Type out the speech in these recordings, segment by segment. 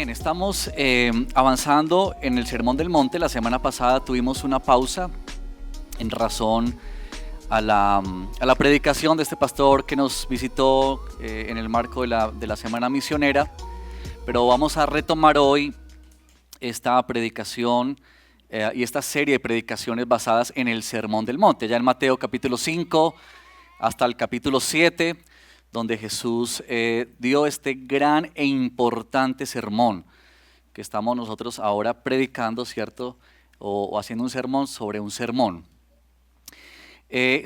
Bien, estamos avanzando en el Sermón del Monte. La semana pasada tuvimos una pausa en razón a la predicación de este pastor que nos visitó en el marco de la Semana Misionera. Pero vamos a retomar hoy esta predicación y esta serie de predicaciones basadas en el Sermón del Monte. Ya en Mateo capítulo 5 hasta el capítulo 7, donde Jesús dio este gran e importante sermón que estamos nosotros ahora predicando, ¿cierto? O haciendo un sermón sobre un sermón.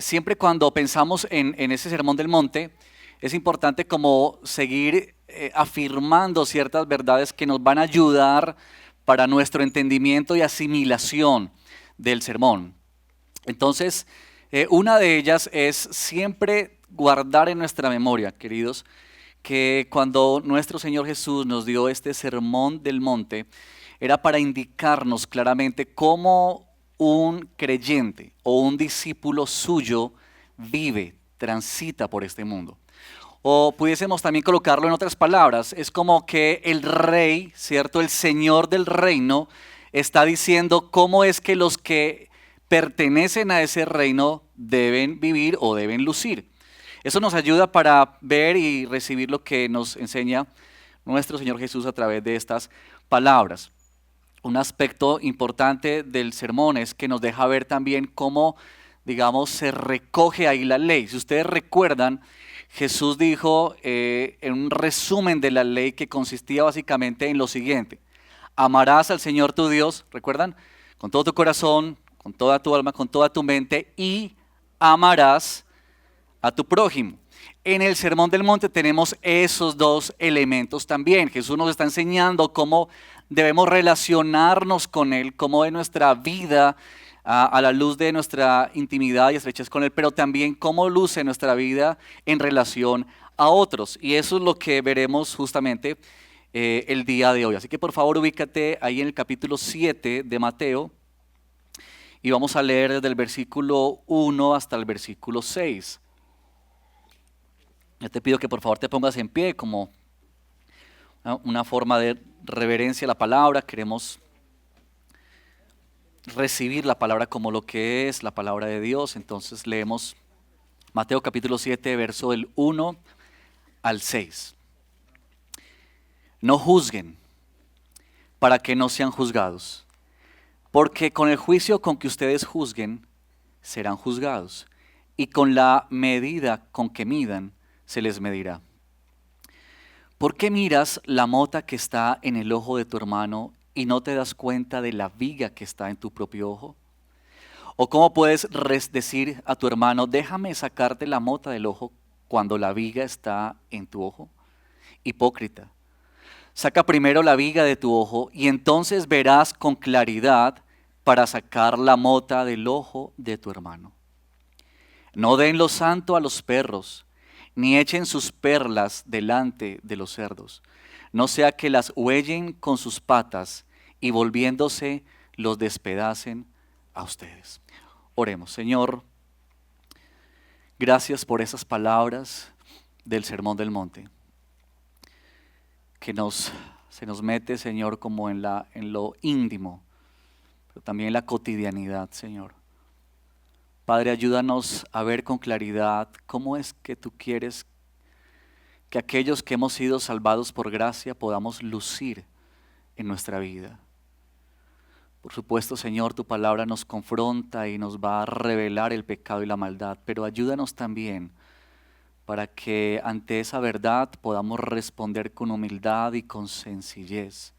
Siempre cuando pensamos en ese sermón del monte, es importante como seguir afirmando ciertas verdades que nos van a ayudar para nuestro entendimiento y asimilación del sermón. Entonces, una de ellas es siempre guardar en nuestra memoria, queridos, que cuando nuestro Señor Jesús nos dio este sermón del monte, era para indicarnos claramente cómo un creyente o un discípulo suyo vive, transita por este mundo. O pudiésemos también colocarlo en otras palabras, es como que el rey, ¿cierto? El señor del reino está diciendo cómo es que los que pertenecen a ese reino deben vivir o deben lucir. Eso nos ayuda para ver y recibir lo que nos enseña nuestro Señor Jesús a través de estas palabras. Un aspecto importante del sermón es que nos deja ver también cómo, digamos, se recoge ahí la ley. Si ustedes recuerdan, Jesús dijo en un resumen de la ley que consistía básicamente en lo siguiente: amarás al Señor tu Dios, ¿recuerdan? Con todo tu corazón, con toda tu alma, con toda tu mente, y amarás a tu prójimo. En el Sermón del Monte tenemos esos dos elementos también. Jesús nos está enseñando cómo debemos relacionarnos con Él, cómo de nuestra vida a la luz de nuestra intimidad y estrechez con Él, pero también cómo luce nuestra vida en relación a otros. Y eso es lo que veremos justamente el día de hoy. Así que por favor ubícate ahí en el capítulo 7 de Mateo y vamos a leer desde el versículo 1 hasta el versículo 6. Yo te pido que por favor te pongas en pie como una forma de reverencia a la palabra. Queremos recibir la palabra como lo que es la palabra de Dios. Entonces leemos Mateo capítulo 7, verso del 1 al 6. No juzguen para que no sean juzgados, porque con el juicio con que ustedes juzguen serán juzgados, y con la medida con que midan se les medirá. ¿Por qué miras la mota que está en el ojo de tu hermano y no te das cuenta de la viga que está en tu propio ojo? ¿O cómo puedes decir a tu hermano, déjame sacarte la mota del ojo cuando la viga está en tu ojo? Hipócrita, saca primero la viga de tu ojo y entonces verás con claridad para sacar la mota del ojo de tu hermano. No den lo santo a los perros, ni echen sus perlas delante de los cerdos, no sea que las huellen con sus patas y volviéndose los despedacen a ustedes. Oremos. Señor, gracias por esas palabras del Sermón del Monte, que se nos mete, Señor, como en lo íntimo, pero también en la cotidianidad, Señor. Padre, ayúdanos a ver con claridad cómo es que tú quieres que aquellos que hemos sido salvados por gracia podamos lucir en nuestra vida. Por supuesto, Señor, tu palabra nos confronta y nos va a revelar el pecado y la maldad, pero ayúdanos también para que ante esa verdad podamos responder con humildad y con sencillez,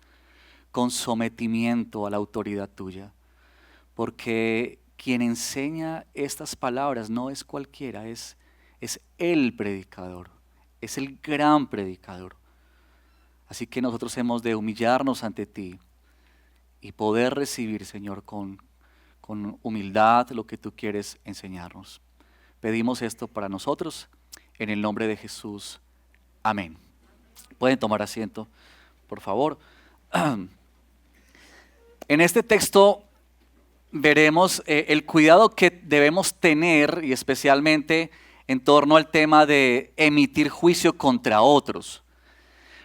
con sometimiento a la autoridad tuya, porque quien enseña estas palabras no es cualquiera, es el predicador, es el gran predicador. Así que nosotros hemos de humillarnos ante ti y poder recibir, Señor, con humildad lo que tú quieres enseñarnos. Pedimos esto para nosotros en el nombre de Jesús. Amén. Pueden tomar asiento, por favor. En este texto veremos el cuidado que debemos tener, y especialmente en torno al tema de emitir juicio contra otros.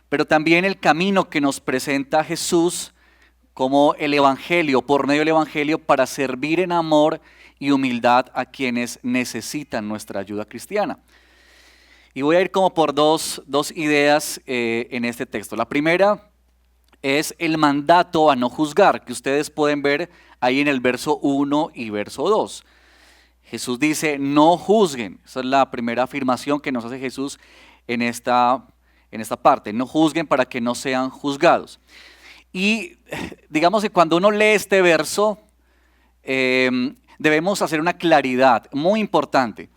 pero también el camino que nos presenta Jesús como el Evangelio, por medio del Evangelio, para servir en amor y humildad a quienes necesitan nuestra ayuda cristiana. Y voy a ir como por dos ideas en este texto. La primera es el mandato a no juzgar, que ustedes pueden ver ahí en el verso 1 y verso 2. Jesús dice, no juzguen. Esa es la primera afirmación que nos hace Jesús en esta parte. No juzguen para que no sean juzgados. Y digamos que cuando uno lee este verso, debemos hacer una claridad muy importante,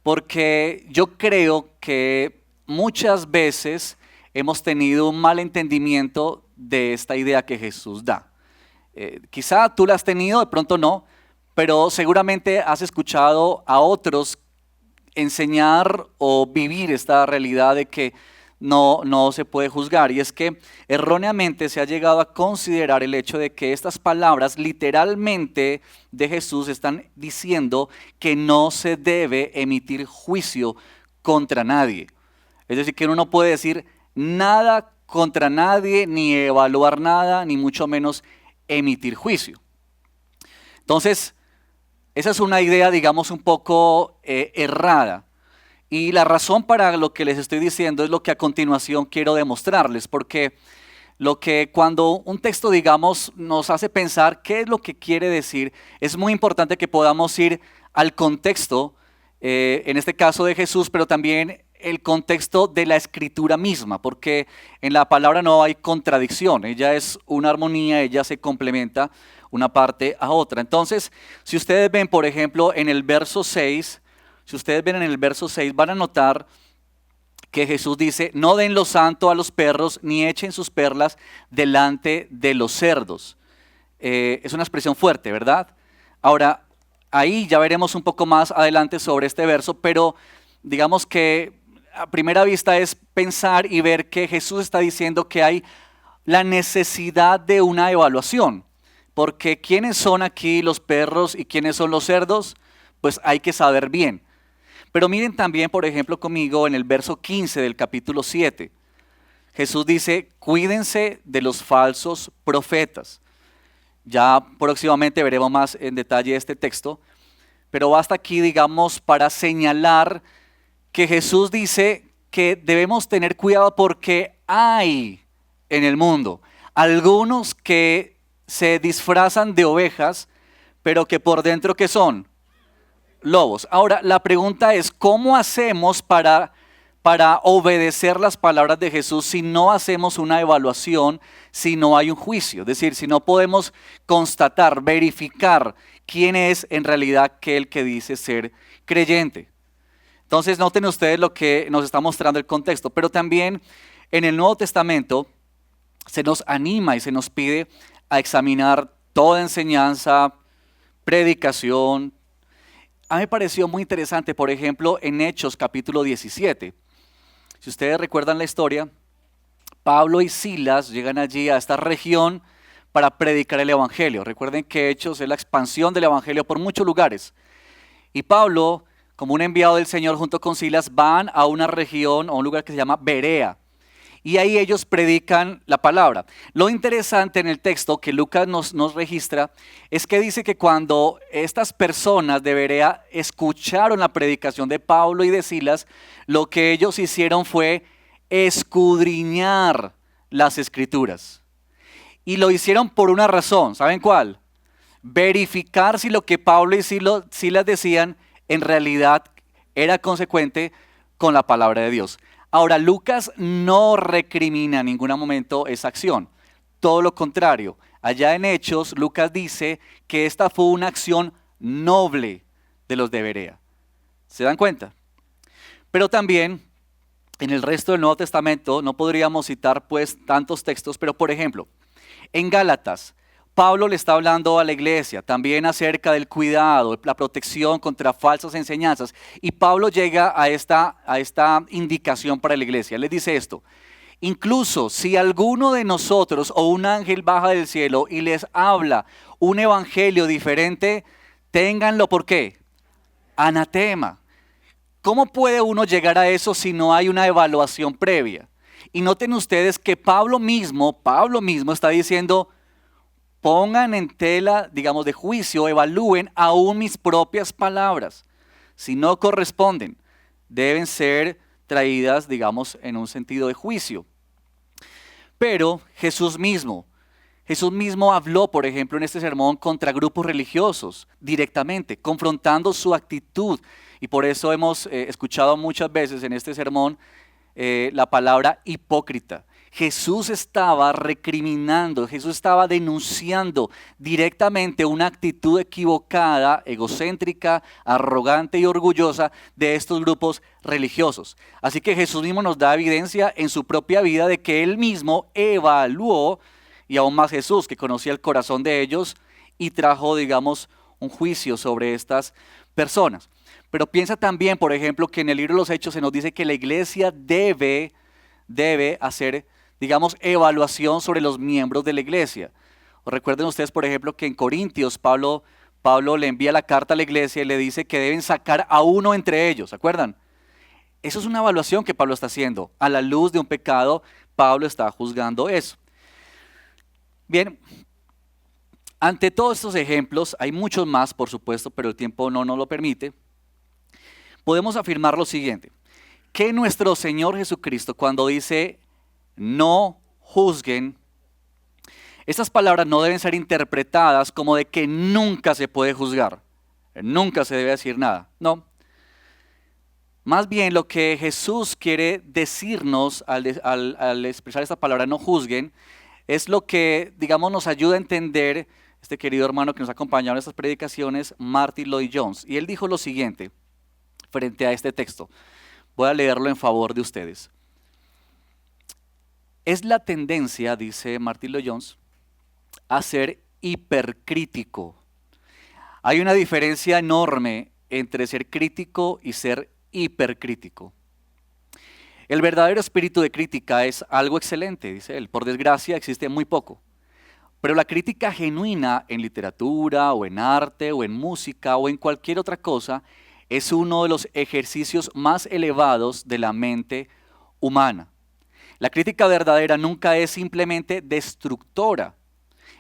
porque yo creo que muchas veces hemos tenido un mal entendimiento de esta idea que Jesús da. Quizá tú la has tenido, de pronto no, pero seguramente has escuchado a otros enseñar o vivir esta realidad de que no se puede juzgar. Y es que erróneamente se ha llegado a considerar el hecho de que estas palabras literalmente de Jesús están diciendo que no se debe emitir juicio contra nadie. Es decir, que uno no puede decir nada contra nadie, ni evaluar nada, ni mucho menos emitir juicio. Entonces, esa es una idea, digamos, un poco errada. Y la razón para lo que les estoy diciendo es lo que a continuación quiero demostrarles, porque cuando un texto, digamos, nos hace pensar qué es lo que quiere decir, es muy importante que podamos ir al contexto, en este caso de Jesús, pero también el contexto de la escritura misma, porque en la palabra no hay contradicción, ella es una armonía, ella se complementa una parte a otra. Entonces, si ustedes ven, por ejemplo, en el verso 6, van a notar que Jesús dice, no den lo santo a los perros, ni echen sus perlas delante de los cerdos. Es una expresión fuerte, ¿verdad? Ahora, ahí ya veremos un poco más adelante sobre este verso, pero digamos que a primera vista es pensar y ver que Jesús está diciendo que hay la necesidad de una evaluación, porque ¿quiénes son aquí los perros y quiénes son los cerdos? Pues hay que saber bien. Pero miren también, por ejemplo, conmigo en el verso 15 del capítulo 7. Jesús dice, cuídense de los falsos profetas. Ya próximamente veremos más en detalle este texto, pero basta aquí, digamos, para señalar que Jesús dice que debemos tener cuidado porque hay en el mundo algunos que se disfrazan de ovejas, pero que por dentro, ¿qué son? Lobos. Ahora, la pregunta es, ¿cómo hacemos para obedecer las palabras de Jesús si no hacemos una evaluación, si no hay un juicio? Es decir, si no podemos constatar, verificar quién es en realidad aquel que dice ser creyente. Entonces, noten ustedes lo que nos está mostrando el contexto, pero también en el Nuevo Testamento se nos anima y se nos pide a examinar toda enseñanza, predicación. A mí me pareció muy interesante, por ejemplo, en Hechos capítulo 17. Si ustedes recuerdan la historia, Pablo y Silas llegan allí a esta región para predicar el Evangelio. Recuerden que Hechos es la expansión del Evangelio por muchos lugares. Y Pablo, como un enviado del Señor junto con Silas, van a una región o un lugar que se llama Berea. Y ahí ellos predican la palabra. Lo interesante en el texto que Lucas nos registra es que dice que cuando estas personas de Berea escucharon la predicación de Pablo y de Silas, lo que ellos hicieron fue escudriñar las escrituras. Y lo hicieron por una razón, ¿saben cuál? Verificar si lo que Pablo y Silas decían en realidad era consecuente con la palabra de Dios. Ahora, Lucas no recrimina en ningún momento esa acción. Todo lo contrario. Allá en Hechos, Lucas dice que esta fue una acción noble de los de Berea. ¿Se dan cuenta? Pero también, en el resto del Nuevo Testamento, no podríamos citar pues tantos textos, pero por ejemplo, en Gálatas, Pablo le está hablando a la iglesia también acerca del cuidado, la protección contra falsas enseñanzas. Y Pablo llega a esta indicación para la iglesia. Les dice esto: incluso si alguno de nosotros o un ángel baja del cielo y les habla un evangelio diferente, ténganlo, ¿por qué? Anatema. ¿Cómo puede uno llegar a eso si no hay una evaluación previa? Y noten ustedes que Pablo mismo está diciendo, pongan en tela, digamos, de juicio, evalúen aún mis propias palabras. Si no corresponden, deben ser traídas, digamos, en un sentido de juicio. Pero Jesús mismo habló, por ejemplo, en este sermón contra grupos religiosos directamente, confrontando su actitud. Y por eso hemos escuchado muchas veces en este sermón la palabra hipócrita. Jesús estaba recriminando, Jesús estaba denunciando directamente una actitud equivocada, egocéntrica, arrogante y orgullosa de estos grupos religiosos. Así que Jesús mismo nos da evidencia en su propia vida de que él mismo evaluó, y aún más Jesús, que conocía el corazón de ellos y trajo, digamos, un juicio sobre estas personas. Pero piensa también, por ejemplo, que en el libro de los Hechos se nos dice que la iglesia debe hacer, digamos, evaluación sobre los miembros de la iglesia. Recuerden ustedes, por ejemplo, que en Corintios Pablo le envía la carta a la iglesia y le dice que deben sacar a uno entre ellos, ¿se acuerdan? Eso es una evaluación que Pablo está haciendo. A la luz de un pecado, Pablo está juzgando eso. Bien, ante todos estos ejemplos, hay muchos más, por supuesto, pero el tiempo no nos lo permite. Podemos afirmar lo siguiente, que nuestro Señor Jesucristo, cuando dice no juzguen, estas palabras no deben ser interpretadas como de que nunca se puede juzgar, nunca se debe decir nada, no. Más bien lo que Jesús quiere decirnos al expresar esta palabra no juzguen, es lo que, digamos, nos ayuda a entender este querido hermano que nos ha acompañado en estas predicaciones, Martyn Lloyd-Jones. Y él dijo lo siguiente frente a este texto. Voy a leerlo en favor de ustedes. Es la tendencia, dice Martyn Lloyd-Jones, a ser hipercrítico. Hay una diferencia enorme entre ser crítico y ser hipercrítico. El verdadero espíritu de crítica es algo excelente, dice él. Por desgracia existe muy poco. Pero la crítica genuina en literatura o en arte o en música o en cualquier otra cosa es uno de los ejercicios más elevados de la mente humana. La crítica verdadera nunca es simplemente destructora,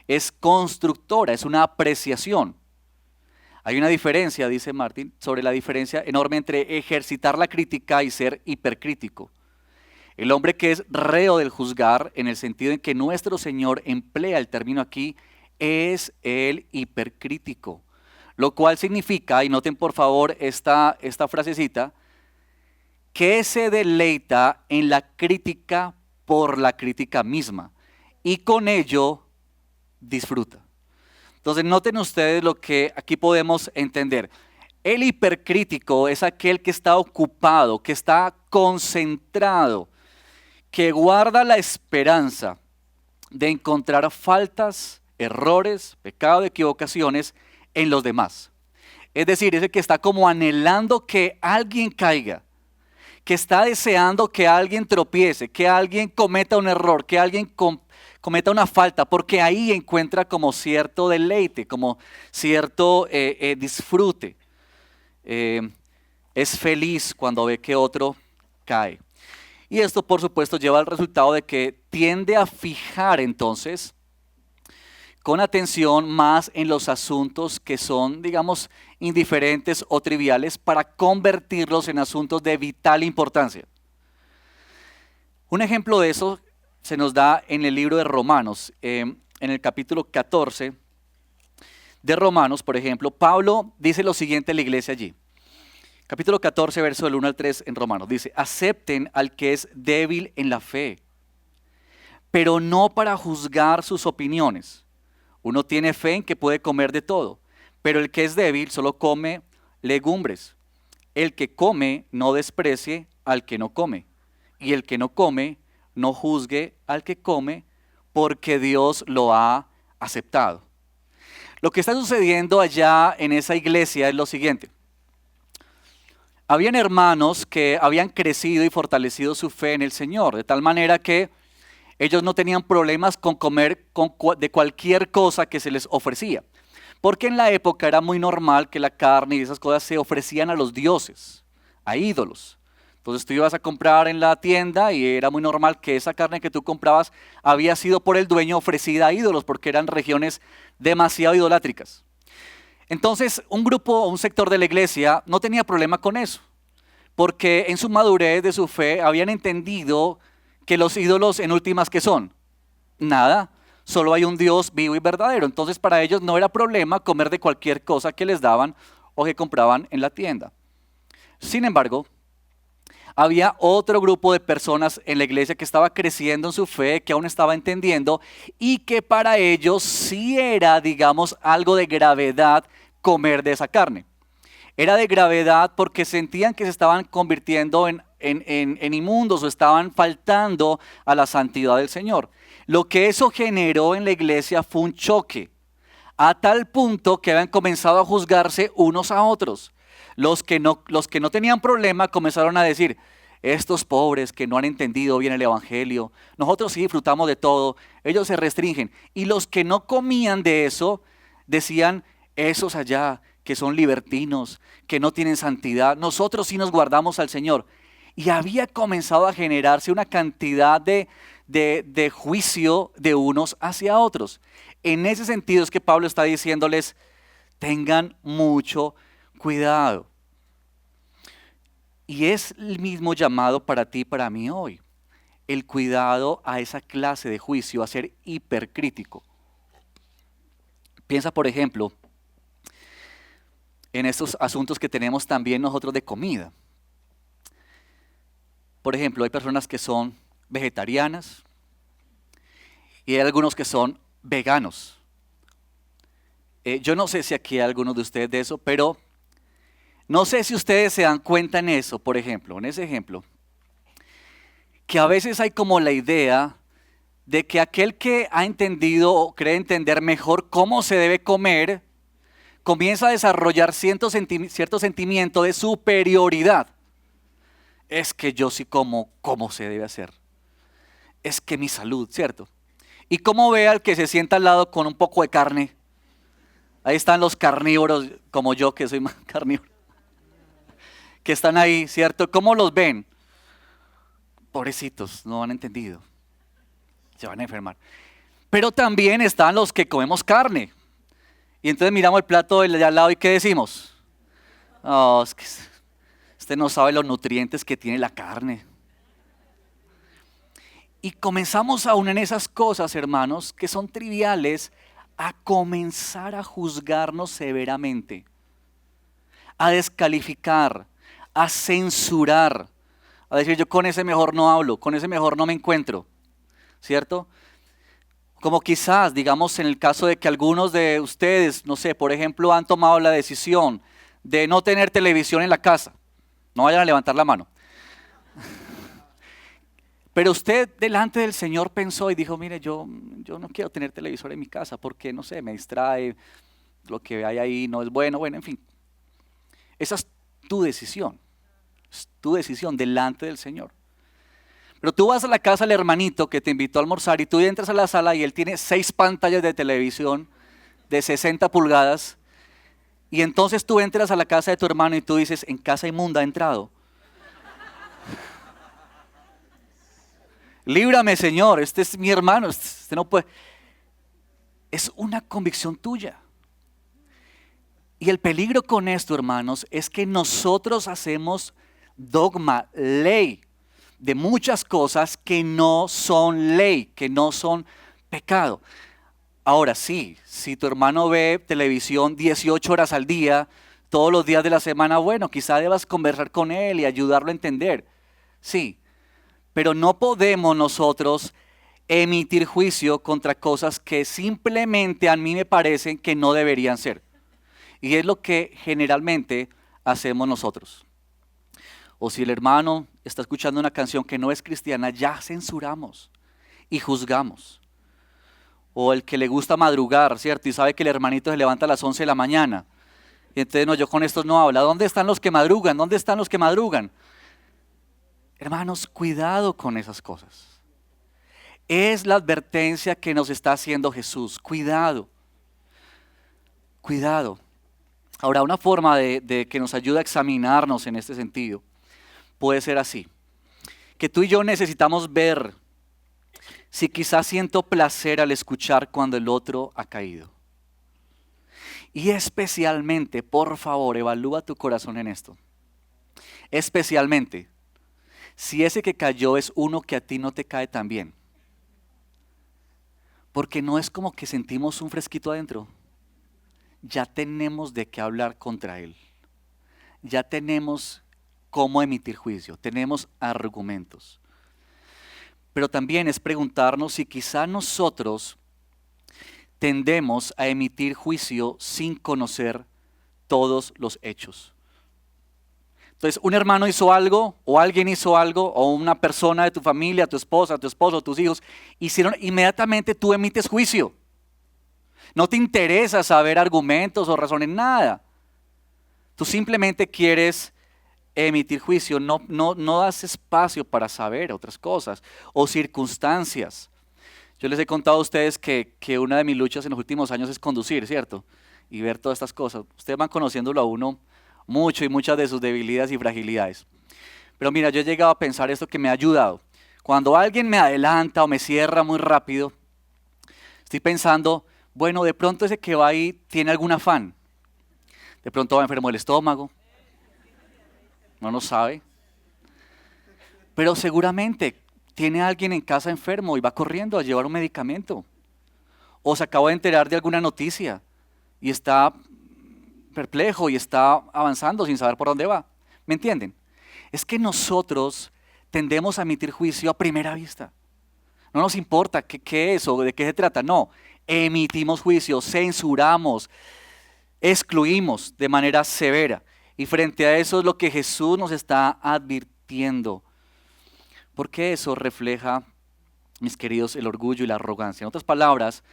es constructora, es una apreciación. Hay una diferencia, dice Martyn, sobre la diferencia enorme entre ejercitar la crítica y ser hipercrítico. El hombre que es reo del juzgar, en el sentido en que nuestro Señor emplea el término aquí, es el hipercrítico. Lo cual significa, y noten por favor esta frasecita, que se deleita en la crítica por la crítica misma y con ello disfruta. Entonces noten ustedes lo que aquí podemos entender. El hipercrítico es aquel que está ocupado, que está concentrado, que guarda la esperanza de encontrar faltas, errores, pecado, equivocaciones en los demás. Es decir, es el que está como anhelando que alguien caiga, que está deseando que alguien tropiece, que alguien cometa un error, que alguien cometa una falta, porque ahí encuentra como cierto deleite, como cierto disfrute. Es feliz cuando ve que otro cae. Y esto, por supuesto, lleva al resultado de que tiende a fijar entonces con atención más en los asuntos que son, digamos, indiferentes o triviales para convertirlos en asuntos de vital importancia. Un ejemplo de eso se nos da en el libro de Romanos, en el capítulo 14 de Romanos, por ejemplo, Pablo dice lo siguiente a la iglesia allí. Capítulo 14, verso del 1 al 3 en Romanos, dice, acepten al que es débil en la fe, pero no para juzgar sus opiniones. Uno tiene fe en que puede comer de todo, pero el que es débil solo come legumbres. El que come no desprecie al que no come, y el que no come no juzgue al que come, porque Dios lo ha aceptado. Lo que está sucediendo allá en esa iglesia es lo siguiente. Habían hermanos que habían crecido y fortalecido su fe en el Señor, de tal manera que ellos no tenían problemas con comer de cualquier cosa que se les ofrecía. Porque en la época era muy normal que la carne y esas cosas se ofrecían a los dioses, a ídolos. Entonces tú ibas a comprar en la tienda y era muy normal que esa carne que tú comprabas había sido por el dueño ofrecida a ídolos porque eran regiones demasiado idolátricas. Entonces un grupo, un sector de la iglesia no tenía problema con eso, porque en su madurez de su fe habían entendido que los ídolos en últimas ¿qué son? Nada, solo hay un Dios vivo y verdadero. Entonces para ellos no era problema comer de cualquier cosa que les daban o que compraban en la tienda. Sin embargo, había otro grupo de personas en la iglesia que estaba creciendo en su fe, que aún estaba entendiendo y que para ellos sí era, digamos, algo de gravedad comer de esa carne. Era de gravedad porque sentían que se estaban convirtiendo en inmundos o estaban faltando a la santidad del Señor. Lo que eso generó en la iglesia fue un choque, a tal punto que habían comenzado a juzgarse unos a otros. Los que no tenían problema comenzaron a decir, estos pobres que no han entendido bien el evangelio, nosotros sí disfrutamos de todo, ellos se restringen. Y los que no comían de eso decían, esos allá que son libertinos, que no tienen santidad, nosotros sí nos guardamos al Señor. Y había comenzado a generarse una cantidad de juicio de unos hacia otros. En ese sentido es que Pablo está diciéndoles, tengan mucho cuidado. Y es el mismo llamado para ti y para mí hoy. El cuidado a esa clase de juicio, a ser hipercrítico. Piensa, por ejemplo, en estos asuntos que tenemos también nosotros de comida. Por ejemplo, hay personas que son vegetarianas y hay algunos que son veganos. Yo no sé si aquí hay algunos de ustedes de eso, pero no sé si ustedes se dan cuenta en eso, por ejemplo, en ese ejemplo, que a veces hay como la idea de que aquel que ha entendido o cree entender mejor cómo se debe comer, comienza a desarrollar cierto sentimiento de superioridad. Es que yo sí como se debe hacer. Es que mi salud, ¿cierto? Y como ve al que se sienta al lado con un poco de carne. Ahí están los carnívoros, como yo que soy más carnívoro. Que están ahí, ¿cierto? ¿Cómo los ven? Pobrecitos, no han entendido. Se van a enfermar. Pero también están los que comemos carne. Y entonces miramos el plato de al lado y ¿qué decimos? Oh, es que usted no sabe los nutrientes que tiene la carne. Y comenzamos aún en esas cosas, hermanos, que son triviales, a comenzar a juzgarnos severamente, a descalificar, a censurar, a decir yo con ese mejor no hablo, con ese mejor no me encuentro, ¿cierto? Como quizás, digamos, en el caso de que algunos de ustedes, no sé, por ejemplo, han tomado la decisión de no tener televisión en la casa. No vayan a levantar la mano. Pero usted delante del Señor pensó y dijo, mire, yo no quiero tener televisor en mi casa porque, no sé, me distrae, lo que hay ahí no es bueno, en fin. Esa es tu decisión delante del Señor. Pero tú vas a la casa del hermanito que te invitó a almorzar y tú entras a la sala y él tiene 6 pantallas de televisión de 60 pulgadas y entonces tú entras a la casa de tu hermano y tú dices, en casa inmunda ha entrado. Líbrame, Señor, este es mi hermano, este no puede. Es una convicción tuya. Y el peligro con esto, hermanos, es que nosotros hacemos dogma, ley, de muchas cosas que no son ley, que no son pecado. Ahora sí, si tu hermano ve televisión 18 horas al día, todos los días de la semana, bueno, quizá debas conversar con él y ayudarlo a entender. Sí, pero no podemos nosotros emitir juicio contra cosas que simplemente a mí me parecen que no deberían ser. Y es lo que generalmente hacemos nosotros. O si el hermano está escuchando una canción que no es cristiana, ya censuramos y juzgamos. O el que le gusta madrugar, ¿cierto? Y sabe que el hermanito se levanta a las 11 de la mañana. Y entonces no, yo con estos no hablo. ¿Dónde están los que madrugan? ¿Dónde están los que madrugan? Hermanos, cuidado con esas cosas. Es la advertencia que nos está haciendo Jesús. Cuidado. Cuidado. Ahora, una forma de que nos ayuda a examinarnos en este sentido puede ser así. Que tú y yo necesitamos ver si quizás siento placer al escuchar cuando el otro ha caído. Y especialmente, por favor, evalúa tu corazón en esto. Especialmente, si ese que cayó es uno que a ti no te cae tan bien. Porque no es como que sentimos un fresquito adentro. Ya tenemos de qué hablar contra él. Ya tenemos cómo emitir juicio. Tenemos argumentos. Pero también es preguntarnos si quizá nosotros tendemos a emitir juicio sin conocer todos los hechos. Entonces, un hermano hizo algo, o alguien hizo algo, o una persona de tu familia, tu esposa, tu esposo, tus hijos, hicieron, inmediatamente tú emites juicio. No te interesa saber argumentos o razones, nada. Tú simplemente quieres emitir juicio, no das espacio para saber otras cosas o circunstancias. Yo les he contado a ustedes que una de mis luchas en los últimos años es conducir, ¿cierto? Y ver todas estas cosas. Ustedes van conociéndolo a uno mucho y muchas de sus debilidades y fragilidades. Pero mira, yo he llegado a pensar esto que me ha ayudado. Cuando alguien me adelanta o me cierra muy rápido, estoy pensando, bueno, de pronto ese que va ahí tiene algún afán. De pronto va enfermo del estómago. No lo sabe. Pero seguramente tiene a alguien en casa enfermo y va corriendo a llevar un medicamento. O se acaba de enterar de alguna noticia y está perplejo y está avanzando sin saber por dónde va. ¿Me entienden? Es que nosotros tendemos a emitir juicio a primera vista. No nos importa qué es o de qué se trata. No, emitimos juicio, censuramos, excluimos de manera severa. Y frente a eso es lo que Jesús nos está advirtiendo. Porque eso refleja, mis queridos, el orgullo y la arrogancia. En otras palabras,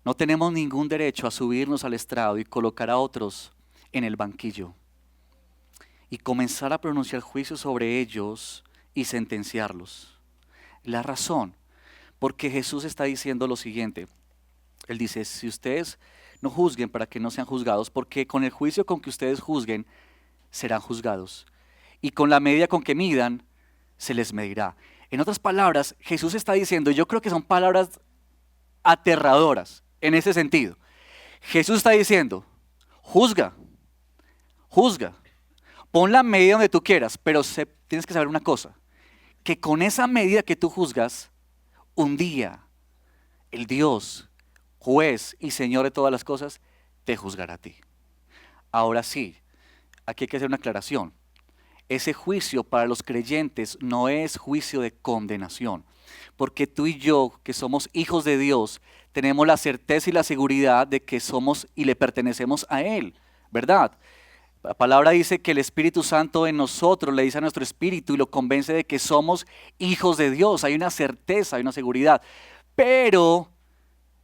no tenemos ningún derecho a subirnos al estrado y colocar a otros en el banquillo. Y comenzar a pronunciar juicios sobre ellos y sentenciarlos. La razón, porque Jesús está diciendo lo siguiente. Él dice, si ustedes no juzguen para que no sean juzgados, porque con el juicio con que ustedes juzguen, serán juzgados. Y con la medida con que midan, se les medirá. En otras palabras, Jesús está diciendo, y yo creo que son palabras aterradoras en ese sentido. Jesús está diciendo, juzga, pon la medida donde tú quieras, pero tienes que saber una cosa, que con esa medida que tú juzgas, un día el Dios, juez y Señor de todas las cosas, te juzgará a ti. Ahora sí, aquí hay que hacer una aclaración. Ese juicio para los creyentes no es juicio de condenación, porque tú y yo, que somos hijos de Dios, tenemos la certeza y la seguridad de que somos y le pertenecemos a Él, ¿verdad? La palabra dice que el Espíritu Santo en nosotros le dice a nuestro espíritu y lo convence de que somos hijos de Dios. Hay una certeza, hay una seguridad, pero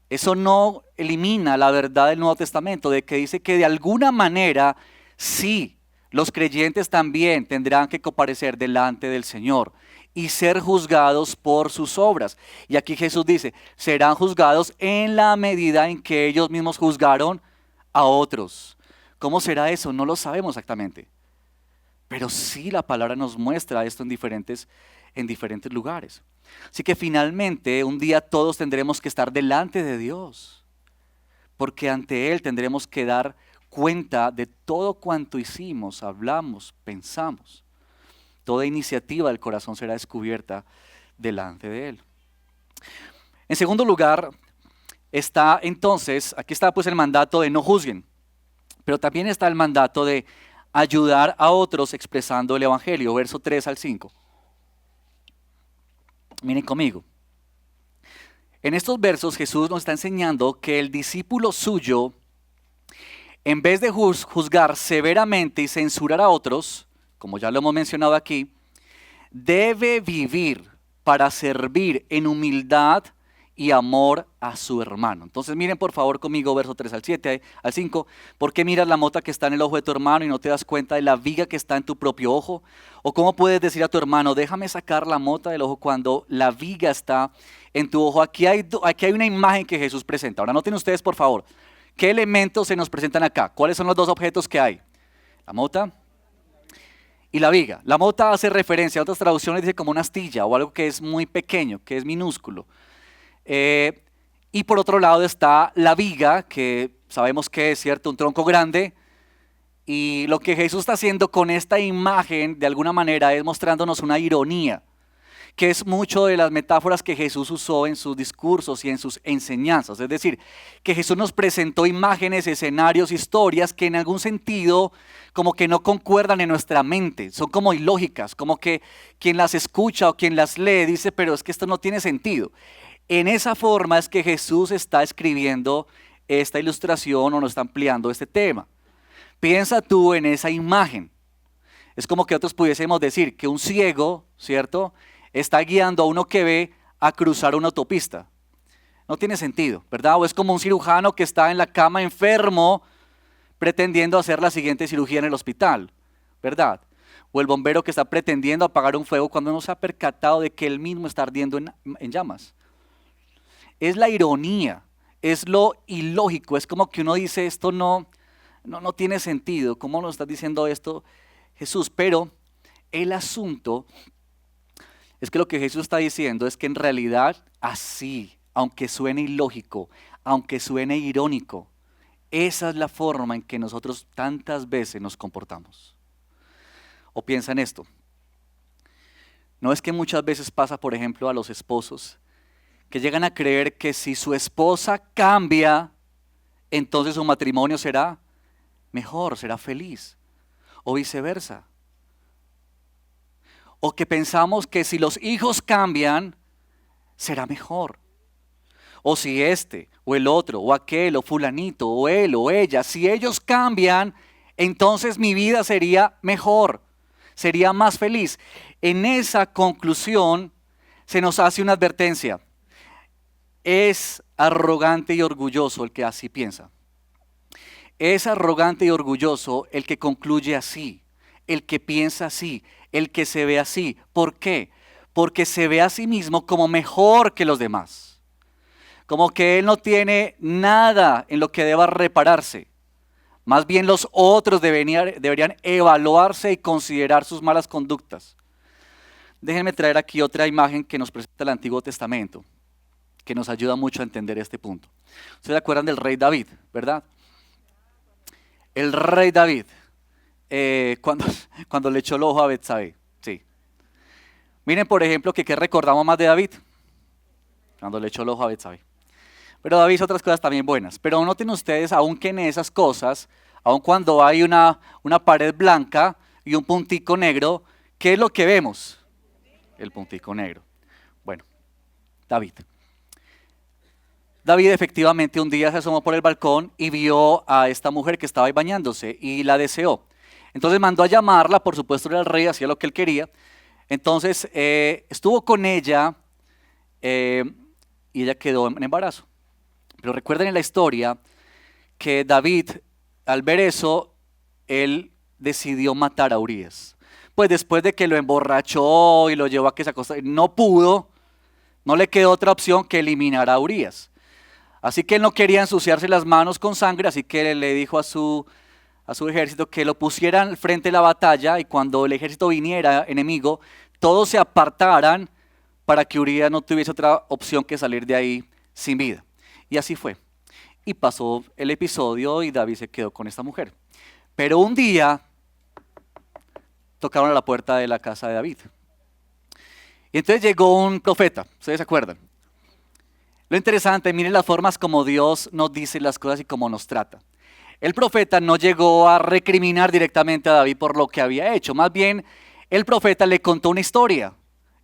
eso no elimina la verdad del Nuevo Testamento, de que dice que de alguna manera sí, los creyentes también tendrán que comparecer delante del Señor y ser juzgados por sus obras. Y aquí Jesús dice, serán juzgados en la medida en que ellos mismos juzgaron a otros. ¿Cómo será eso? No lo sabemos exactamente. Pero sí la palabra nos muestra esto en diferentes lugares. Así que finalmente un día todos tendremos que estar delante de Dios, porque ante Él tendremos que dar cuenta de todo cuanto hicimos, hablamos, pensamos. Toda iniciativa del corazón será descubierta delante de Él. En segundo lugar, está entonces, aquí está pues el mandato de no juzguen, pero también está el mandato de ayudar a otros expresando el Evangelio, verso 3 al 5. Miren conmigo. En estos versos Jesús nos está enseñando que el discípulo suyo, en vez de juzgar severamente y censurar a otros, como ya lo hemos mencionado aquí, debe vivir para servir en humildad y amor a su hermano. Entonces miren por favor conmigo verso 3 al 7, al 5. ¿Por qué miras la mota que está en el ojo de tu hermano y no te das cuenta de la viga que está en tu propio ojo? ¿O cómo puedes decir a tu hermano, déjame sacar la mota del ojo cuando la viga está en tu ojo? Aquí hay una imagen que Jesús presenta. Ahora noten ustedes por favor, ¿qué elementos se nos presentan acá? ¿Cuáles son los dos objetos que hay? La mota y la viga. La mota hace referencia, a otras traducciones dice como una astilla o algo que es muy pequeño, que es minúsculo. Y por otro lado está la viga, que sabemos que es cierto, un tronco grande. Y lo que Jesús está haciendo con esta imagen, de alguna manera, es mostrándonos una ironía, que es mucho de las metáforas que Jesús usó en sus discursos y en sus enseñanzas. Es decir, que Jesús nos presentó imágenes, escenarios, historias que en algún sentido como que no concuerdan en nuestra mente, son como ilógicas, como que quien las escucha o quien las lee dice, pero es que esto no tiene sentido. En esa forma es que Jesús está escribiendo esta ilustración o nos está ampliando este tema. Piensa tú en esa imagen. Es como que otros pudiésemos decir que un ciego, ¿cierto?, está guiando a uno que ve a cruzar una autopista. No tiene sentido, ¿verdad? O es como un cirujano que está en la cama enfermo pretendiendo hacer la siguiente cirugía en el hospital, ¿verdad? O el bombero que está pretendiendo apagar un fuego cuando no se ha percatado de que él mismo está ardiendo en llamas. Es la ironía, es lo ilógico, es como que uno dice esto no tiene sentido, ¿cómo nos estás diciendo esto, Jesús? Pero el asunto es que lo que Jesús está diciendo es que en realidad así, aunque suene ilógico, aunque suene irónico, esa es la forma en que nosotros tantas veces nos comportamos. O piensa en esto, ¿no es que muchas veces pasa, por ejemplo, a los esposos que llegan a creer que si su esposa cambia, entonces su matrimonio será mejor, será feliz, o viceversa? O que pensamos que si los hijos cambian, será mejor. O si este, o el otro, o aquel, o fulanito, o él, o ella, si ellos cambian, entonces mi vida sería mejor, sería más feliz. En esa conclusión se nos hace una advertencia. Es arrogante y orgulloso el que así piensa. Es arrogante y orgulloso el que concluye así, el que piensa así, el que se ve así. ¿Por qué? Porque se ve a sí mismo como mejor que los demás. Como que él no tiene nada en lo que deba repararse. Más bien los otros deberían evaluarse y considerar sus malas conductas. Déjenme traer aquí otra imagen que nos presenta el Antiguo Testamento, que nos ayuda mucho a entender este punto. ¿Ustedes se acuerdan del rey David, verdad? El rey David, cuando le echó el ojo a Betsabé, sí. Miren, por ejemplo, que qué recordamos más de David, cuando le echó el ojo a Betsabé. Pero David hizo otras cosas también buenas. Pero noten ustedes, aun que en esas cosas, aun cuando hay una pared blanca y un puntico negro, ¿qué es lo que vemos? El puntico negro. Bueno, David. David efectivamente un día se asomó por el balcón y vio a esta mujer que estaba ahí bañándose y la deseó. Entonces mandó a llamarla, por supuesto era el rey, hacía lo que él quería. Entonces estuvo con ella y ella quedó en embarazo. Pero recuerden en la historia que David, al ver eso, él decidió matar a Urías. Pues después de que lo emborrachó y lo llevó a que se acostara, no pudo, no le quedó otra opción que eliminar a Urías. Así que él no quería ensuciarse las manos con sangre, así que le dijo a su ejército que lo pusieran frente a la batalla y cuando el ejército viniera enemigo, todos se apartaran para que Urías no tuviese otra opción que salir de ahí sin vida. Y así fue. Y pasó el episodio y David se quedó con esta mujer. Pero un día tocaron a la puerta de la casa de David. Y entonces llegó un profeta, ¿ustedes se acuerdan? Lo interesante, miren las formas como Dios nos dice las cosas y cómo nos trata. El profeta no llegó a recriminar directamente a David por lo que había hecho. Más bien, el profeta le contó una historia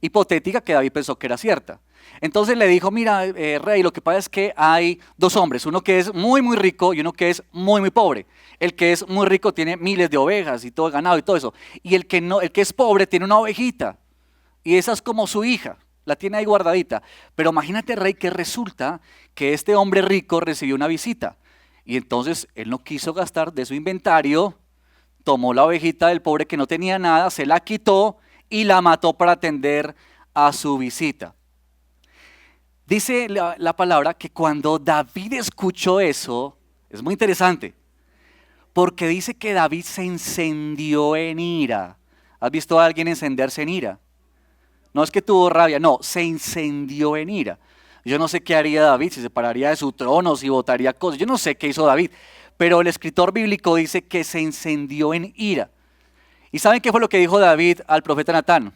hipotética que David pensó que era cierta. Entonces le dijo, mira, rey, lo que pasa es que hay dos hombres, uno que es muy, muy rico y uno que es muy, muy pobre. El que es muy rico tiene miles de ovejas y todo el ganado y todo eso. Y el que es pobre tiene una ovejita y esa es como su hija. La tiene ahí guardadita. Pero imagínate, rey, que resulta que este hombre rico recibió una visita. Y entonces él no quiso gastar de su inventario, tomó la ovejita del pobre que no tenía nada, se la quitó y la mató para atender a su visita. Dice la palabra que cuando David escuchó eso, es muy interesante, porque dice que David se encendió en ira. ¿Has visto a alguien encenderse en ira? No es que tuvo rabia, no, se incendió en ira. Yo no sé qué haría David, si se pararía de su trono, si votaría cosas. Yo no sé qué hizo David, pero el escritor bíblico dice que se incendió en ira. ¿Y saben qué fue lo que dijo David al profeta Natán?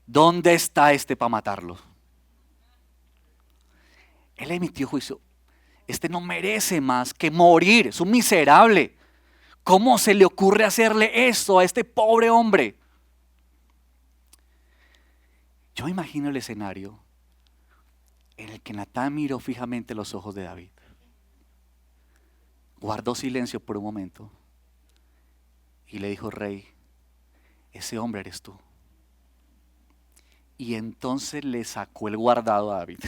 ¿Dónde está este para matarlo? Él emitió juicio. Este no merece más que morir, es un miserable. ¿Cómo se le ocurre hacerle esto a este pobre hombre? Yo imagino el escenario en el que Natán miró fijamente los ojos de David. Guardó silencio por un momento y le dijo: rey, ese hombre eres tú. Y entonces le sacó el guardado a David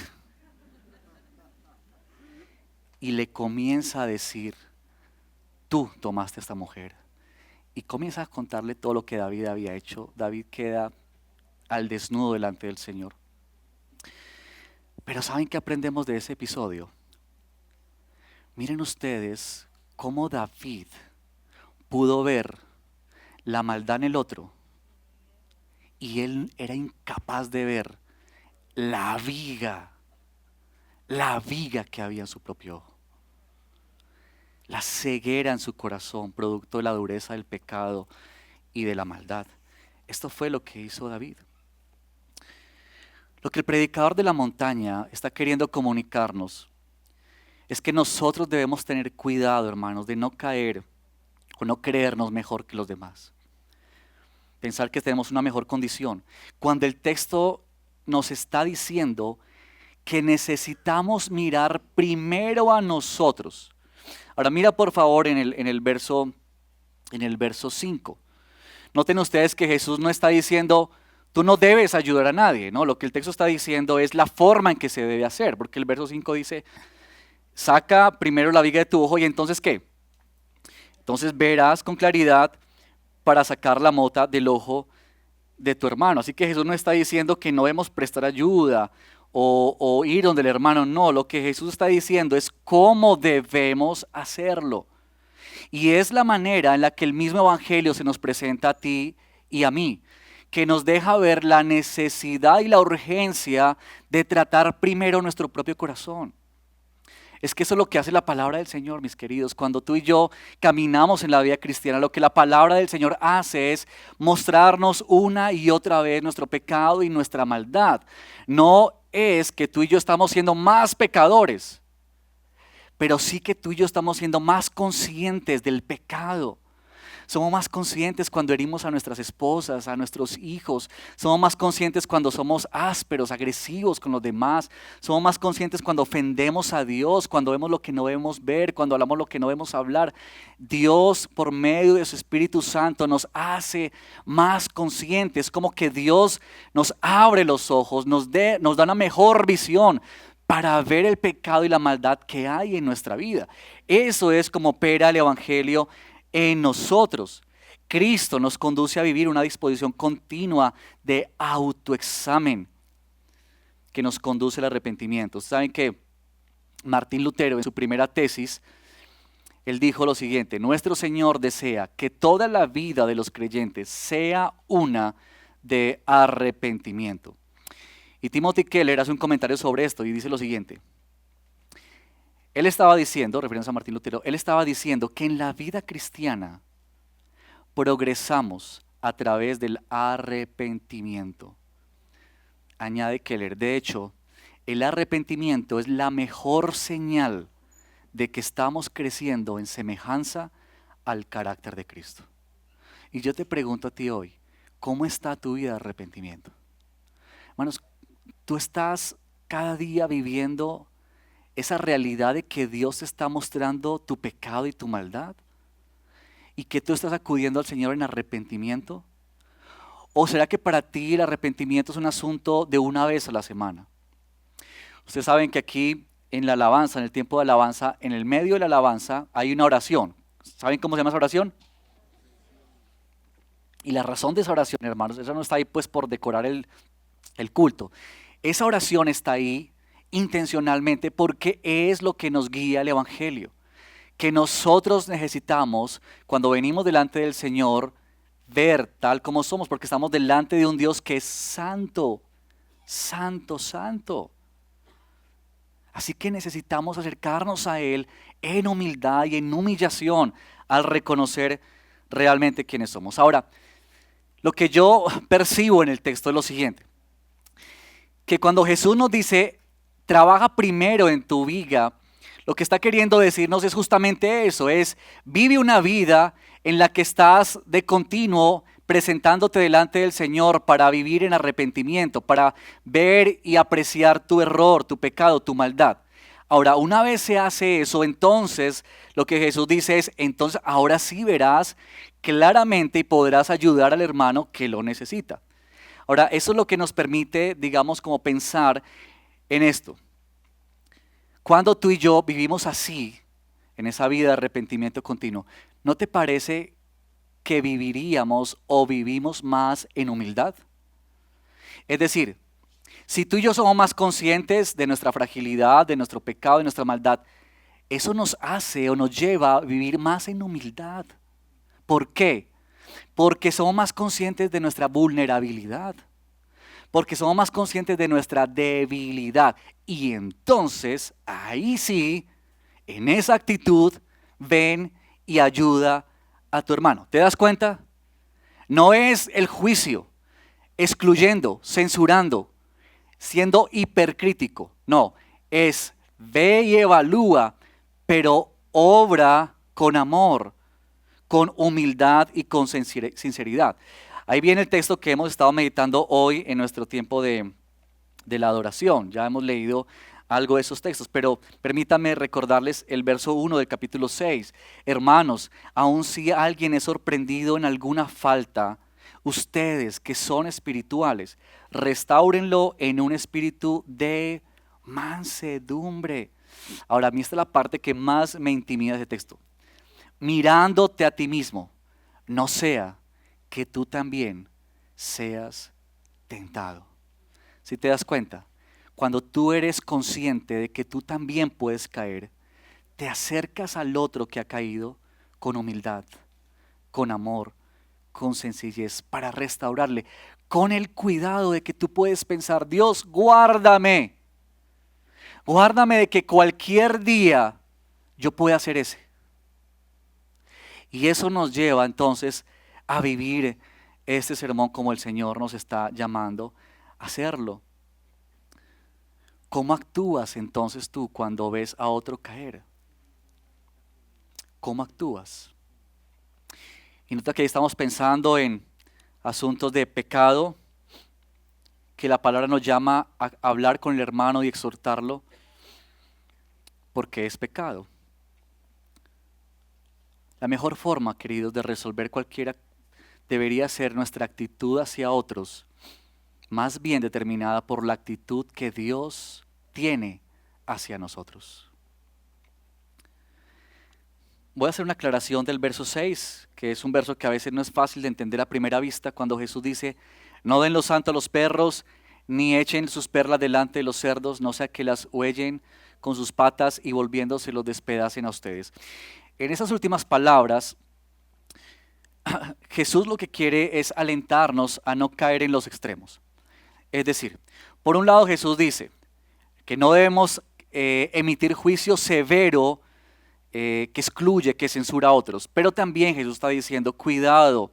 y le comienza a decir: tú tomaste a esta mujer. Y comienza a contarle todo lo que David había hecho. David queda al desnudo delante del Señor. Pero ¿saben qué aprendemos de ese episodio? Miren ustedes cómo David pudo ver la maldad en el otro y él era incapaz de ver la viga que había en su propio ojo. La ceguera en su corazón, producto de la dureza del pecado y de la maldad. Esto fue lo que hizo David. Lo que el predicador de la montaña está queriendo comunicarnos es que nosotros debemos tener cuidado, hermanos, de no caer o no creernos mejor que los demás. Pensar que tenemos una mejor condición. Cuando el texto nos está diciendo que necesitamos mirar primero a nosotros. Ahora mira por favor en el verso 5. Noten ustedes que Jesús no está diciendo: tú no debes ayudar a nadie, ¿no? Lo que el texto está diciendo es la forma en que se debe hacer, porque el verso 5 dice: saca primero la viga de tu ojo y entonces ¿qué? Entonces verás con claridad para sacar la mota del ojo de tu hermano. Así que Jesús no está diciendo que no debemos prestar ayuda o ir donde el hermano, no. Lo que Jesús está diciendo es cómo debemos hacerlo. Y es la manera en la que el mismo evangelio se nos presenta a ti y a mí, que nos deja ver la necesidad y la urgencia de tratar primero nuestro propio corazón. Es que eso es lo que hace la palabra del Señor, mis queridos. Cuando tú y yo caminamos en la vida cristiana, lo que la palabra del Señor hace es mostrarnos una y otra vez nuestro pecado y nuestra maldad. No es que tú y yo estamos siendo más pecadores, pero sí que tú y yo estamos siendo más conscientes del pecado. Somos más conscientes cuando herimos a nuestras esposas, a nuestros hijos. Somos más conscientes cuando somos ásperos, agresivos con los demás. Somos más conscientes cuando ofendemos a Dios, cuando vemos lo que no debemos ver, cuando hablamos lo que no debemos hablar. Dios, por medio de su Espíritu Santo, nos hace más conscientes. Como que Dios nos abre los ojos, nos da una mejor visión para ver el pecado y la maldad que hay en nuestra vida. Eso es como opera el Evangelio en nosotros. Cristo nos conduce a vivir una disposición continua de autoexamen que nos conduce al arrepentimiento. Saben que Martín Lutero, en su primera tesis, él dijo lo siguiente: nuestro Señor desea que toda la vida de los creyentes sea una de arrepentimiento. Y Timothy Keller hace un comentario sobre esto y dice lo siguiente: él estaba diciendo, refiriéndose a Martín Lutero, él estaba diciendo que en la vida cristiana progresamos a través del arrepentimiento. Añade Keller, de hecho, el arrepentimiento es la mejor señal de que estamos creciendo en semejanza al carácter de Cristo. Y yo te pregunto a ti hoy, ¿cómo está tu vida de arrepentimiento? Hermanos, tú estás cada día viviendo esa realidad de que Dios te está mostrando tu pecado y tu maldad y que tú estás acudiendo al Señor en arrepentimiento. ¿O será que para ti el arrepentimiento es un asunto de una vez a la semana? Ustedes saben que aquí en la alabanza, en el tiempo de alabanza, en el medio de la alabanza hay una oración. ¿Saben cómo se llama esa oración? Y la razón de esa oración, hermanos, esa no está ahí pues por decorar el culto. Esa oración está ahí intencionalmente porque es lo que nos guía el Evangelio. Que nosotros necesitamos, cuando venimos delante del Señor, ver tal como somos, porque estamos delante de un Dios que es santo, santo, santo. Así que necesitamos acercarnos a Él en humildad y en humillación al reconocer realmente quiénes somos. Ahora, lo que yo percibo en el texto es lo siguiente, que cuando Jesús nos dice, trabaja primero en tu viga, lo que está queriendo decirnos es justamente eso, es vive una vida en la que estás de continuo presentándote delante del Señor para vivir en arrepentimiento, para ver y apreciar tu error, tu pecado, tu maldad. Ahora, una vez se hace eso, entonces lo que Jesús dice es, entonces ahora sí verás claramente y podrás ayudar al hermano que lo necesita. Ahora, eso es lo que nos permite, digamos, como pensar en esto. Cuando tú y yo vivimos así, en esa vida de arrepentimiento continuo, ¿no te parece que viviríamos o vivimos más en humildad? Es decir, si tú y yo somos más conscientes de nuestra fragilidad, de nuestro pecado, de nuestra maldad, eso nos hace o nos lleva a vivir más en humildad. ¿Por qué? Porque somos más conscientes de nuestra vulnerabilidad. Porque somos más conscientes de nuestra debilidad. Y entonces, ahí sí, en esa actitud, ven y ayuda a tu hermano. ¿Te das cuenta? No es el juicio, excluyendo, censurando, siendo hipercrítico. No, es ve y evalúa, pero obra con amor, con humildad y con sinceridad. Ahí viene el texto que hemos estado meditando hoy en nuestro tiempo de la adoración. Ya hemos leído algo de esos textos, pero permítanme recordarles el verso 1 del capítulo 6. Hermanos, aun si alguien es sorprendido en alguna falta, ustedes que son espirituales, restáurenlo en un espíritu de mansedumbre. Ahora, a mí esta es la parte que más me intimida de ese texto. Mirándote a ti mismo, no sea que tú también seas tentado. Si te das cuenta, cuando tú eres consciente de que tú también puedes caer, te acercas al otro que ha caído con humildad, con amor, con sencillez, para restaurarle, con el cuidado de que tú puedes pensar, Dios, guárdame de que cualquier día yo pueda hacer ese. Y eso nos lleva entonces a vivir este sermón como el Señor nos está llamando a hacerlo. ¿Cómo actúas entonces tú cuando ves a otro caer? ¿Cómo actúas? Y nota que ahí estamos pensando en asuntos de pecado, que la palabra nos llama a hablar con el hermano y exhortarlo, porque es pecado. La mejor forma, queridos, de resolver cualquiera debería ser nuestra actitud hacia otros, más bien determinada por la actitud que Dios tiene hacia nosotros. Voy a hacer una aclaración del verso 6, que es un verso que a veces no es fácil de entender a primera vista, cuando Jesús dice, no den lo santo a los perros, ni echen sus perlas delante de los cerdos, no sea que las huellen con sus patas y volviéndose los despedacen a ustedes. En esas últimas palabras, Jesús lo que quiere es alentarnos a no caer en los extremos. Es decir, por un lado Jesús dice que no debemos emitir juicio severo que excluye, que censura a otros, pero también Jesús está diciendo cuidado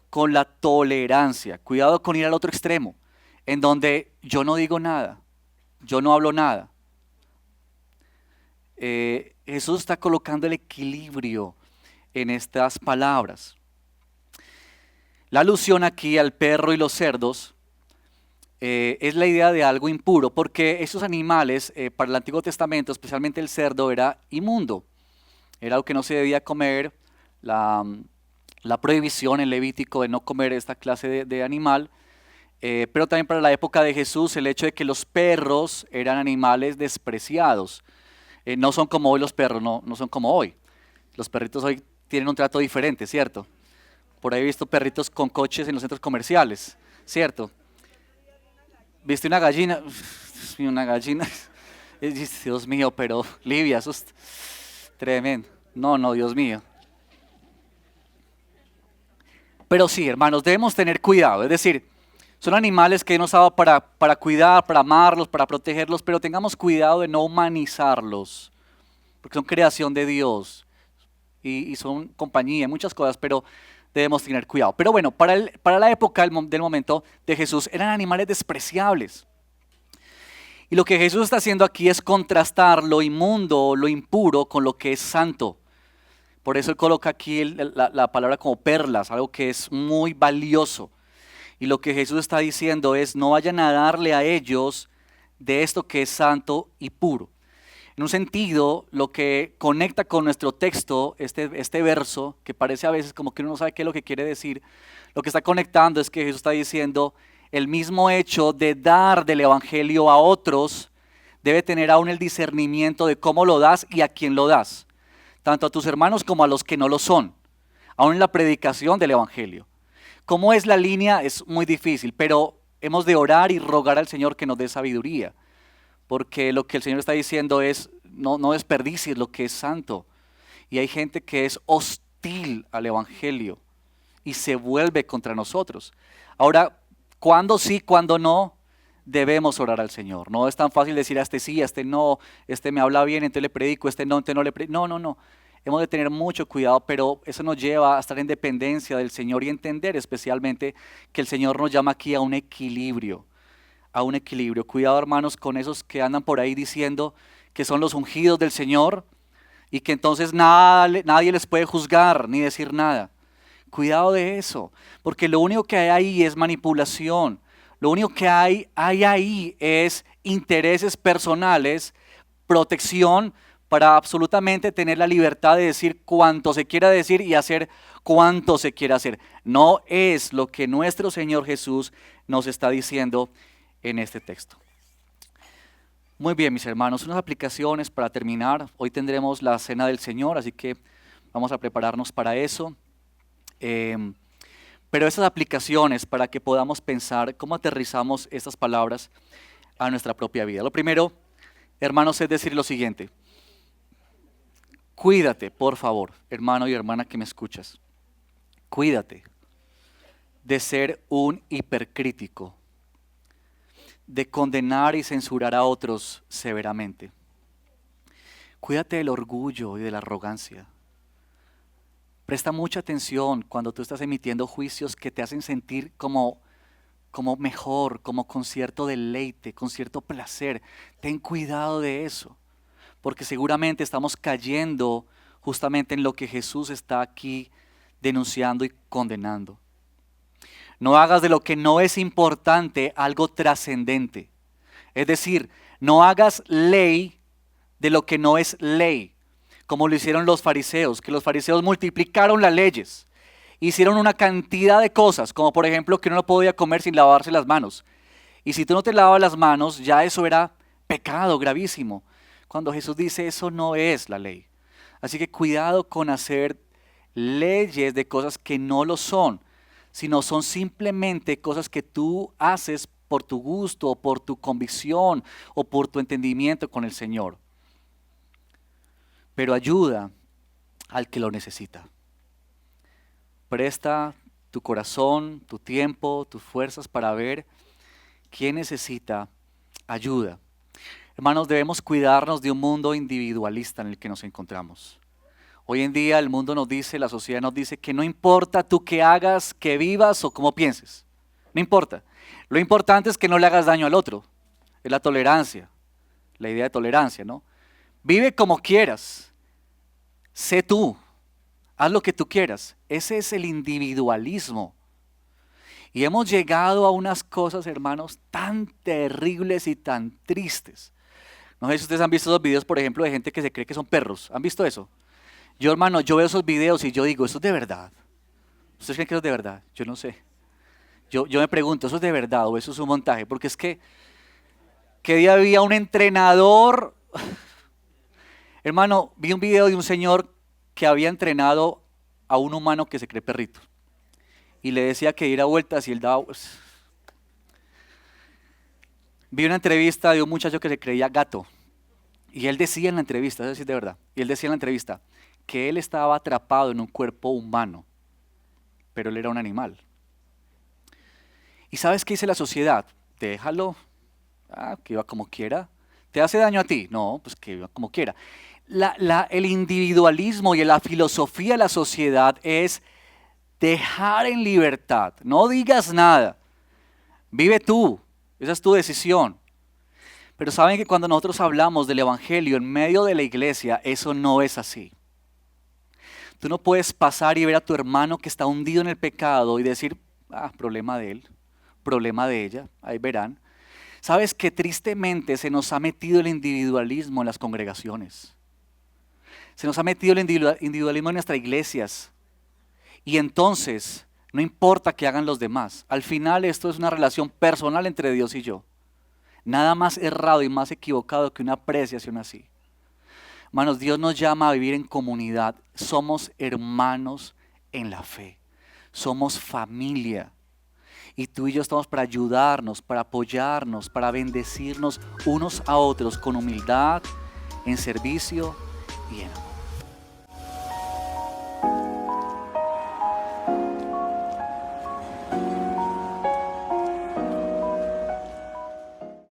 con la tolerancia, cuidado con ir al otro extremo, en donde yo no digo nada, yo no hablo nada. Jesús está colocando el equilibrio en estas palabras. La alusión aquí al perro y los cerdos es la idea de algo impuro, porque esos animales para el Antiguo Testamento, especialmente el cerdo, era inmundo, era algo que no se debía comer. La prohibición en Levítico de no comer esta clase de animal, pero también para la época de Jesús el hecho de que los perros eran animales despreciados. No son como hoy los perros, no son como hoy. Los perritos hoy tienen un trato diferente, ¿cierto? Por ahí he visto perritos con coches en los centros comerciales, ¿cierto? ¿Viste una gallina? Dios mío, una gallina. Dios mío, pero Livia, eso es tremendo. No, Dios mío. Pero sí, hermanos, debemos tener cuidado. Es decir, son animales que hemos dado para cuidar, para amarlos, para protegerlos, pero tengamos cuidado de no humanizarlos, porque son creación de Dios y son compañía, muchas cosas, pero debemos tener cuidado. Pero bueno, para la época del momento de Jesús eran animales despreciables. Y lo que Jesús está haciendo aquí es contrastar lo inmundo, lo impuro, con lo que es santo. Por eso él coloca aquí la palabra como perlas, algo que es muy valioso. Y lo que Jesús está diciendo es, no vayan a darle a ellos de esto que es santo y puro. En un sentido, lo que conecta con nuestro texto, este verso, que parece a veces como que uno no sabe qué es lo que quiere decir, lo que está conectando es que Jesús está diciendo, el mismo hecho de dar del evangelio a otros debe tener aún el discernimiento de cómo lo das y a quién lo das, tanto a tus hermanos como a los que no lo son, aún en la predicación del evangelio. ¿Cómo es la línea? Es muy difícil, pero hemos de orar y rogar al Señor que nos dé sabiduría, porque lo que el Señor está diciendo es, no desperdicies lo que es santo. Y hay gente que es hostil al evangelio y se vuelve contra nosotros. Ahora, cuando sí, cuando no, debemos orar al Señor. No es tan fácil decir a este sí, a este no, este me habla bien, entonces le predico, este no, entonces no le predico. No. Hemos de tener mucho cuidado, pero eso nos lleva a estar en dependencia del Señor y entender especialmente que el Señor nos llama aquí a un equilibrio. A un equilibrio. Cuidado, hermanos, con esos que andan por ahí diciendo que son los ungidos del Señor y que entonces nadie les puede juzgar ni decir nada. Cuidado de eso, porque lo único que hay ahí es manipulación. Lo único que hay ahí es intereses personales, protección para absolutamente tener la libertad de decir cuanto se quiera decir y hacer cuanto se quiera hacer. No es lo que nuestro Señor Jesús nos está diciendo en este texto. Muy bien, mis hermanos, unas aplicaciones para terminar. Hoy tendremos la Cena del Señor, así que vamos a prepararnos para eso. Pero esas aplicaciones para que podamos pensar cómo aterrizamos estas palabras a nuestra propia vida. Lo primero, hermanos, es decir lo siguiente. Cuídate, por favor, hermano y hermana que me escuchas. Cuídate de ser un hipercrítico, de condenar y censurar a otros severamente. Cuídate del orgullo y de la arrogancia. Presta mucha atención cuando tú estás emitiendo juicios que te hacen sentir como mejor, como con cierto deleite, con cierto placer. Ten cuidado de eso, porque seguramente estamos cayendo justamente en lo que Jesús está aquí denunciando y condenando. No hagas de lo que no es importante algo trascendente. Es decir, no hagas ley de lo que no es ley, como lo hicieron los fariseos, que los fariseos multiplicaron las leyes, hicieron una cantidad de cosas, como por ejemplo que uno no podía comer sin lavarse las manos. Y si tú no te lavas las manos, ya eso era pecado gravísimo. Cuando Jesús dice eso no es la ley. Así que cuidado con hacer leyes de cosas que no lo son, sino son simplemente cosas que tú haces por tu gusto, o por tu convicción, o por tu entendimiento con el Señor. Pero ayuda al que lo necesita. Presta tu corazón, tu tiempo, tus fuerzas para ver quién necesita ayuda. Hermanos, debemos cuidarnos de un mundo individualista en el que nos encontramos. Hoy en día el mundo nos dice, la sociedad nos dice que no importa tú qué hagas, qué vivas o cómo pienses. No importa. Lo importante es que no le hagas daño al otro. Es la tolerancia, la idea de tolerancia, ¿no? Vive como quieras. Sé tú. Haz lo que tú quieras. Ese es el individualismo. Y hemos llegado a unas cosas, hermanos, tan terribles y tan tristes. No sé si ustedes han visto esos videos, por ejemplo, de gente que se cree que son perros. ¿Han visto eso? Yo, hermano, yo veo esos videos y yo digo, ¿eso es de verdad? ¿Ustedes creen que eso es de verdad? Yo no sé. Yo me pregunto, ¿eso es de verdad o eso es un montaje? Porque es que día había un entrenador. Hermano, vi un video de un señor que había entrenado a un humano que se cree perrito. Y le decía que diera vueltas y él daba. Vi una entrevista de un muchacho que se creía gato. Y él decía en la entrevista, eso sí es de verdad, y él decía en la entrevista que él estaba atrapado en un cuerpo humano, pero él era un animal. ¿Y sabes qué dice la sociedad? Déjalo, que viva como quiera. ¿Te hace daño a ti? No, pues que viva como quiera. El individualismo y la filosofía de la sociedad es dejar en libertad. No digas nada. Vive tú. Esa es tu decisión. Pero saben que cuando nosotros hablamos del evangelio en medio de la iglesia, eso no es así. Tú no puedes pasar y ver a tu hermano que está hundido en el pecado y decir, problema de él, problema de ella, ahí verán. Sabes que tristemente se nos ha metido el individualismo en las congregaciones. Se nos ha metido el individualismo en nuestras iglesias. Y entonces, no importa qué hagan los demás. Al final esto es una relación personal entre Dios y yo. Nada más errado y más equivocado que una apreciación así. Hermanos, Dios nos llama a vivir en comunidad. Somos hermanos en la fe. Somos familia. Y tú y yo estamos para ayudarnos, para apoyarnos, para bendecirnos unos a otros con humildad, en servicio y en amor.